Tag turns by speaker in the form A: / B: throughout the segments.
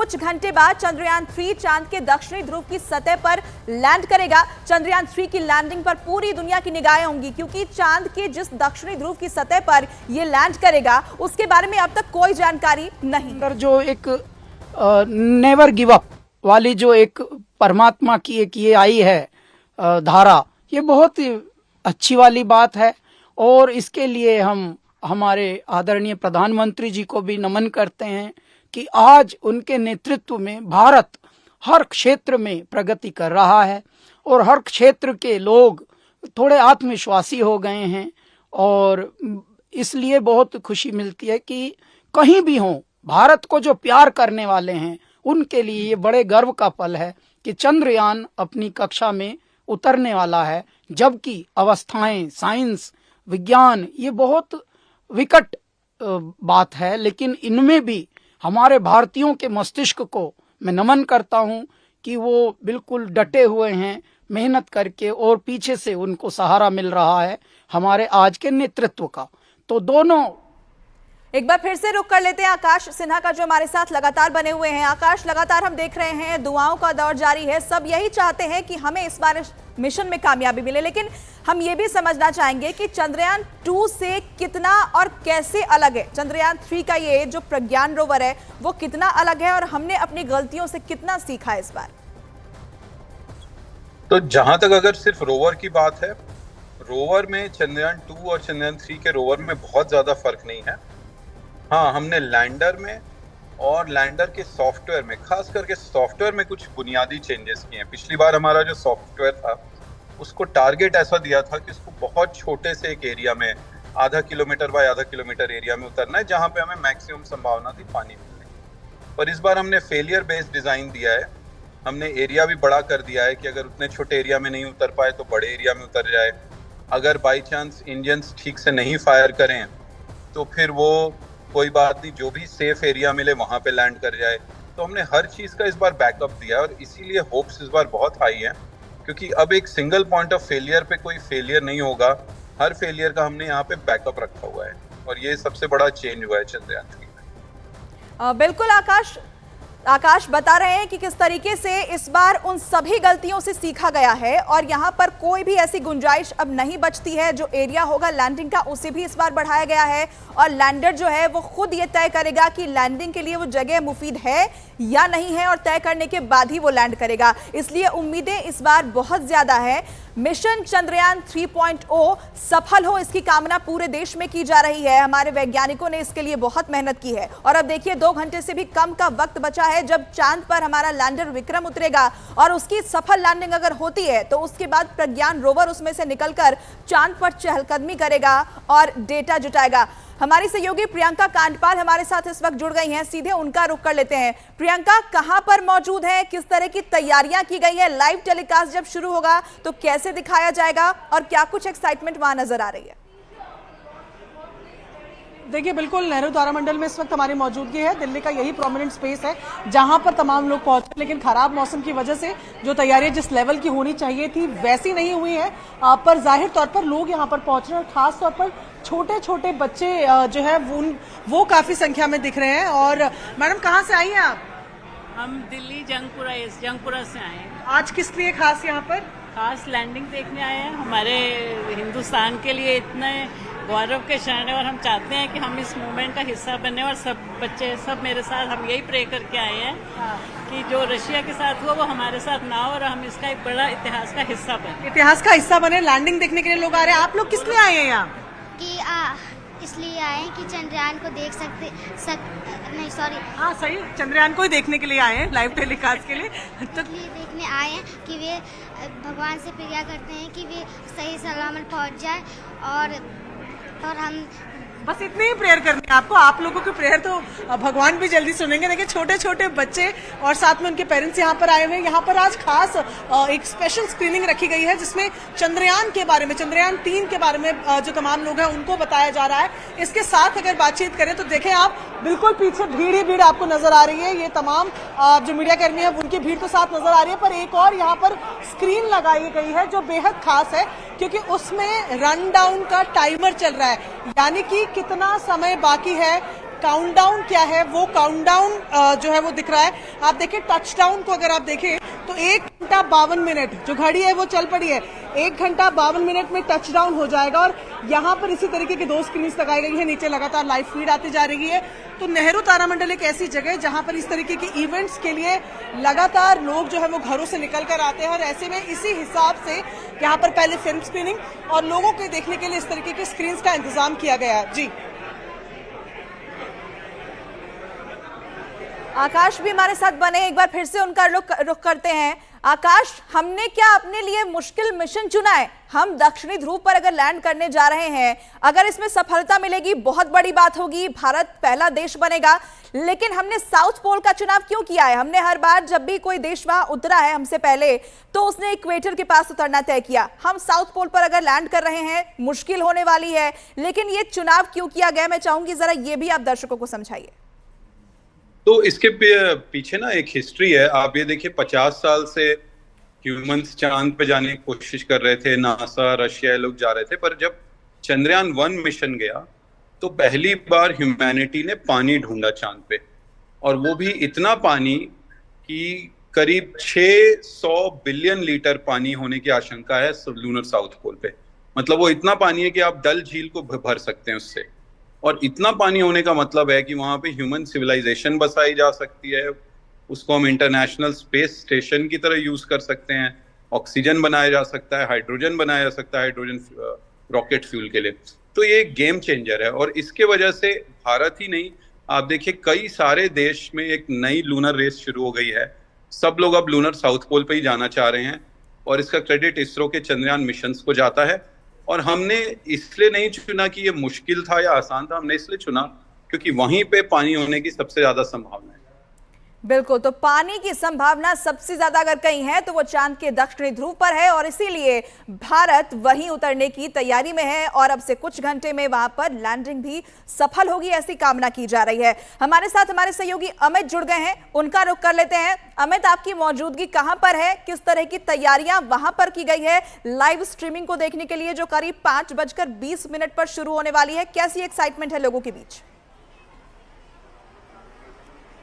A: कुछ घंटे बाद चंद्रयान 3 चांद के दक्षिणी ध्रुव की सतह पर लैंड करेगा। चंद्रयान 3 की लैंडिंग पर पूरी दुनिया की निगाहें होंगी, क्योंकि चांद के जिस दक्षिणी ध्रुव की सतह पर यह लैंड करेगा उसके बारे में अब तक कोई जानकारी नहीं।
B: जो एक नेवर गिव अप वाली जो एक परमात्मा की एक ये आई है धारा, ये बहुत ही अच्छी वाली बात है और इसके लिए हम हमारे आदरणीय प्रधानमंत्री जी को भी नमन करते हैं कि आज उनके नेतृत्व में भारत हर क्षेत्र में प्रगति कर रहा है और हर क्षेत्र के लोग थोड़े आत्मविश्वासी हो गए हैं और इसलिए बहुत खुशी मिलती है कि कहीं भी हों भारत को जो प्यार करने वाले हैं उनके लिए ये बड़े गर्व का पल है कि चंद्रयान अपनी कक्षा में उतरने वाला है। जबकि अवस्थाएं, साइंस, विज्ञान ये बहुत विकट बात है, लेकिन इनमें भी हमारे भारतीयों के मस्तिष्क को मैं नमन करता हूं कि वो बिल्कुल डटे हुए हैं मेहनत करके और पीछे से उनको सहारा मिल रहा है हमारे आज के नेतृत्व का। तो दोनों
A: एक बार फिर से रुक कर लेते हैं आकाश सिन्हा का, जो हमारे साथ लगातार बने हुए हैं। आकाश, लगातार हम देख रहे हैं दुआओं का दौर जारी है, सब यही चाहते हैं कि हमें इस बार मिशन में कामयाबी मिले, लेकिन हम ये भी समझना चाहेंगे कि चंद्रयान 2 से कितना और कैसे अलग है चंद्रयान 3 का ये जो प्रज्ञान रोवर है वो कितना अलग है और हमने अपनी गलतियों से कितना सीखा है इस बार।
C: तो जहां तक अगर सिर्फ रोवर की बात है, रोवर में चंद्रयान 2 और चंद्रयान 3 के रोवर में बहुत ज्यादा फर्क नहीं है। हाँ, हमने लैंडर में और लैंडर के सॉफ्टवेयर में, खास करके सॉफ्टवेयर में कुछ बुनियादी चेंजेस किए हैं। पिछली बार हमारा जो सॉफ्टवेयर था उसको टारगेट ऐसा दिया था कि उसको बहुत छोटे से एक एरिया में, आधा किलोमीटर बाय आधा किलोमीटर एरिया में उतरना है जहाँ पे हमें मैक्सिमम संभावना थी पानी मिलने की। पर इस बार हमने फेलियर बेस्ड डिजाइन दिया है। हमने एरिया भी बड़ा कर दिया है कि अगर उतने छोटे एरिया में नहीं उतर पाए तो बड़े एरिया में उतर जाए। अगर बाई चांस इंजन्स ठीक से नहीं फायर करें तो फिर वो कोई बात नहीं, जो भी सेफ एरिया मिले वहां पे लैंड कर जाए। तो हमने हर चीज का इस बार बैकअप दिया और इसीलिए होप्स इस बार बहुत हाई है, क्योंकि अब एक सिंगल पॉइंट ऑफ फेलियर पे कोई फेलियर नहीं होगा। हर फेलियर का हमने यहाँ पे बैकअप रखा हुआ है और ये सबसे बड़ा चेंज हुआ है चंद्रयान 3 में।
A: बिल्कुल आकाश बता रहे हैं कि किस तरीके से इस बार उन सभी गलतियों से सीखा गया है और यहाँ पर कोई भी ऐसी गुंजाइश अब नहीं बचती है। जो एरिया होगा लैंडिंग का उसे भी इस बार बढ़ाया गया है और लैंडर जो है वो खुद ये तय करेगा कि लैंडिंग के लिए वो जगह मुफीद है या नहीं है और तय करने के बाद ही वो लैंड करेगा। इसलिए उम्मीदें इस बार बहुत ज्यादा है। मिशन चंद्रयान 3.0 सफल हो इसकी कामना पूरे देश में की जा रही है। हमारे वैज्ञानिकों ने इसके लिए बहुत मेहनत की है और अब देखिए 2 घंटे से भी कम का वक्त बचा है जब चांद पर हमारा लैंडर विक्रम उतरेगा और उसकी सफल लैंडिंग अगर होती है तो उसके बाद प्रज्ञान रोवर उसमें से निकलकर चांद पर चहलकदमी करेगा और डेटा जुटाएगा। हमारी सहयोगी प्रियंका कांडपाल हमारे साथ इस वक्त जुड़ गई हैं, सीधे उनका रुख कर लेते हैं। प्रियंका, कहां पर मौजूद है, किस तरह की तैयारियां की गई है, लाइव टेलीकास्ट जब शुरू होगा तो कैसे दिखाया जाएगा और क्या कुछ एक्साइटमेंट वहां नजर आ रही है?
D: देखिए, बिल्कुल नेहरू तारामंडल में इस वक्त हमारी मौजूदगी है। दिल्ली का यही प्रोमिनेंट स्पेस है जहां पर तमाम लोग पहुंचे, लेकिन खराब मौसम की वजह से जो तैयारियां जिस लेवल की होनी चाहिए थी वैसी नहीं हुई है। पर जाहिर तौर पर लोग यहां पर पहुंच रहे हैं और खास तौर पर छोटे छोटे बच्चे जो है वो काफी संख्या में दिख रहे हैं। और मैडम, कहाँ से आई हैं आप?
E: हम दिल्ली जंगपुरा से आए हैं।
D: आज किस लिए खास यहाँ पर?
E: खास लैंडिंग देखने आए हैं। हमारे हिंदुस्तान के लिए इतने गौरव के क्षण है और हम चाहते हैं कि हम इस मूवमेंट का हिस्सा बने और सब बच्चे सब मेरे साथ, हम यही प्रे करके आए हैं कि जो रशिया के साथ हुआ वो हमारे साथ ना हो और हम इसका एक बड़ा इतिहास का हिस्सा बने।
D: इतिहास का हिस्सा बने। लैंडिंग देखने के लिए लोग आ रहे हैं। आप लोग किस लिए आए हैं यहाँ?
F: इसलिए आए हैं कि चंद्रयान को देख नहीं सॉरी
D: हाँ सही, चंद्रयान को ही देखने के लिए आए हैं, लाइव टेलीकास्ट के लिए। तो
F: इसलिए देखने आए हैं कि वे भगवान से प्रेयर करते हैं कि वे सही सलामत पहुंच जाए और हम
D: बस इतनी ही प्रेयर करनी है आपको। आप लोगों की प्रेयर तो भगवान भी जल्दी सुनेंगे। देखिए, छोटे छोटे बच्चे और साथ में उनके पेरेंट्स यहाँ पर आए हुए हैं। यहाँ पर आज खास एक स्पेशल स्क्रीनिंग रखी गई है जिसमें चंद्रयान के बारे में, चंद्रयान 3 के बारे में जो तमाम लोग हैं उनको बताया जा रहा है। इसके साथ अगर बातचीत करें तो देखें आप, बिल्कुल पीछे भीड़ ही भीड़ आपको नजर आ रही है। ये तमाम जो मीडिया कर्मी है उनकी भीड़ तो साथ नजर आ रही है, पर एक और यहाँ पर स्क्रीन लगाई गई है जो बेहद खास है क्योंकि उसमें रन डाउन का टाइमर चल रहा है, यानी कि कितना समय बाकी है काउंटडाउन क्या है, वो काउंटडाउन जो है वो दिख रहा है। आप देखिए टचडाउन को अगर आप देखें तो 1 घंटा 52 मिनट जो घड़ी है वो चल पड़ी है। 1 घंटा 52 मिनट में टचडाउन हो जाएगा और यहाँ पर इसी तरीके की 2 स्क्रीन लगाई गई है, नीचे लगातार लाइव फीड आती जा रही है। तो नेहरू तारामंडल एक ऐसी जगह है जहां पर इस तरीके के इवेंट्स के लिए लगातार लोग जो है वो घरों से निकल कर आते हैं और ऐसे में इसी हिसाब से यहाँ पर पहले फिल्म स्क्रीनिंग और लोगों के देखने के लिए इस तरीके की स्क्रीन्स का इंतजाम किया गया है। जी
A: आकाश भी हमारे साथ बने, एक बार फिर से उनका रुख करते हैं। आकाश, हमने क्या अपने लिए मुश्किल मिशन चुना है? हम दक्षिणी ध्रुव पर अगर लैंड करने जा रहे हैं, अगर इसमें सफलता मिलेगी बहुत बड़ी बात होगी, भारत पहला देश बनेगा, लेकिन हमने साउथ पोल का चुनाव क्यों किया है? हमने हर बार जब भी कोई देश वहां उतरा है हमसे पहले तो उसने इक्वेटर के पास उतरना तय किया। हम साउथ पोल पर अगर लैंड कर रहे हैं, मुश्किल होने वाली है, लेकिन ये चुनाव क्यों किया गया? मैं चाहूंगी जरा ये भी आप दर्शकों को समझाइए।
C: तो इसके पीछे ना एक हिस्ट्री है। आप ये देखिए 50 साल से ह्यूमंस चांद पे जाने की कोशिश कर रहे थे, नासा रशिया लोग जा रहे थे, पर जब चंद्रयान 1 मिशन गया तो पहली बार ह्यूमैनिटी ने पानी ढूंढा चांद पे, और वो भी इतना पानी कि करीब 600 बिलियन लीटर पानी होने की आशंका है लूनर साउथ पोल पे। मतलब वो इतना पानी है कि आप डल झील को भर सकते हैं उससे, और इतना पानी होने का मतलब है कि वहां पे ह्यूमन सिविलाइजेशन बसाई जा सकती है, उसको हम इंटरनेशनल स्पेस स्टेशन की तरह यूज कर सकते हैं, ऑक्सीजन बनाया जा सकता है, हाइड्रोजन बनाया जा सकता है, हाइड्रोजन रॉकेट फ्यूल के लिए। तो ये एक गेम चेंजर है, और इसके वजह से भारत ही नहीं, आप देखिए कई सारे देश में एक नई लूनर रेस शुरू हो गई है। सब लोग अब लूनर साउथ पोल पे ही जाना चाह रहे हैं, और इसका क्रेडिट इसरो के चंद्रयान मिशंस को जाता है। और हमने इसलिए नहीं चुना कि ये मुश्किल था या आसान था, हमने इसलिए चुना क्योंकि वहीं पे पानी होने की सबसे ज्यादा संभावना है।
A: बिल्कुल, तो पानी की संभावना सबसे ज्यादा अगर कहीं है तो वो चांद के दक्षिणी ध्रुव पर है, और इसीलिए भारत वहीं उतरने की तैयारी में है और अब से कुछ घंटे में वहां पर लैंडिंग भी सफल होगी, ऐसी कामना की जा रही है। हमारे साथ हमारे सहयोगी अमित जुड़ गए हैं, उनका रुख कर लेते हैं। अमित, आपकी मौजूदगी कहां पर है? किस तरह की तैयारियां वहां पर की गई है लाइव स्ट्रीमिंग को देखने के लिए, जो करीब 5:20 पर शुरू होने वाली है? कैसी एक्साइटमेंट है लोगों के बीच?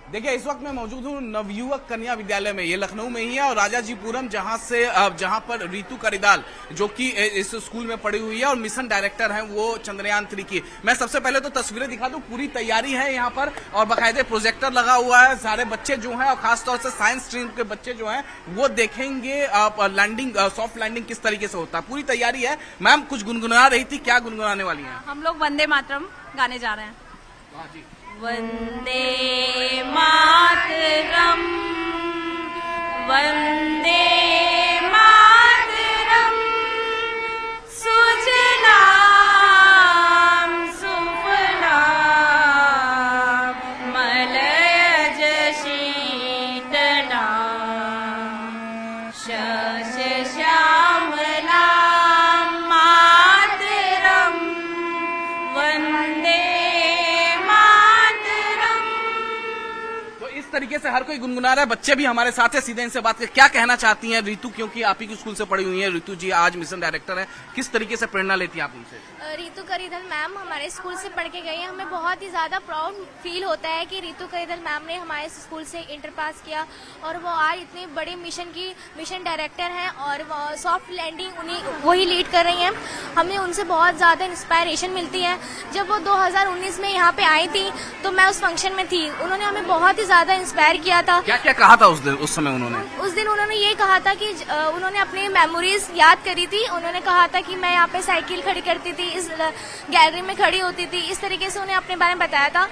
G: देखिए, इस वक्त मैं मौजूद हूँ नवयुवक कन्या विद्यालय में, ये लखनऊ में ही है, और राजाजीपुरम जहां पर रितु करिदाल जो कि इस स्कूल में पढ़ी हुई है और मिशन डायरेक्टर हैं वो चंद्रयान 3 की। मैं सबसे पहले तो तस्वीरें दिखा दूं, पूरी तैयारी है यहाँ पर, और बाकायदे प्रोजेक्टर लगा हुआ है। सारे बच्चे जो हैं, और खासतौर से साइंस स्ट्रीम के बच्चे जो हैं, वो देखेंगे लैंडिंग, सॉफ्ट लैंडिंग किस तरीके से होता है। पूरी तैयारी है। मैम कुछ गुनगुना रही थी, क्या गुनगुनाने वाली है?
H: हम लोग वंदे मातरम गाने जा रहे हैं।
G: हाँ जी।
H: वंदे मातरम, वंदे मातरम, सुजलाम सुफलाम, मलयज शीतलाम, शस्य श्यामलाम, मातरम वंदे।
G: इस तरीके से हर कोई गुनगुना रहा है। बच्चे भी हमारे साथ है, सीधे इनसे बात कर, क्या कहना चाहती हैं रितु, क्योंकि आप ही की स्कूल से पढ़ी हुई हैं। रितु जी आज मिशन डायरेक्टर है, किस तरीके से प्रेरणा लेती हैं आप उनसे?
F: रितु करिधल मैम हमारे स्कूल से पढ़ के गई हैं। हमें बहुत ही ज़्यादा प्राउड फील होता है कि रितु करिधल मैम ने हमारे स्कूल से इंटर पास किया, और वो आज इतने बड़े मिशन डायरेक्टर हैं, और सॉफ्ट लैंडिंग वही लीड कर रही हैं। हमें उनसे बहुत ज़्यादा इंस्पायरेशन मिलती है। जब वो 2019 में यहाँ पे आई थी तो मैं उस फंक्शन में थी, उन्होंने हमें बहुत ही ज़्यादा इंस्पायर किया था।
G: क्या क्या कहा था उस समय उन्होंने?
F: उस दिन उन्होंने ये कहा था कि उन्होंने अपनी मेमोरीज याद करी थी। उन्होंने कहा था कि मैं यहाँ पे साइकिल खड़ी करती थी, इस गैलरी में खड़ी होती थी, इस तरीके से उन्हें अपने बारे में बताया था।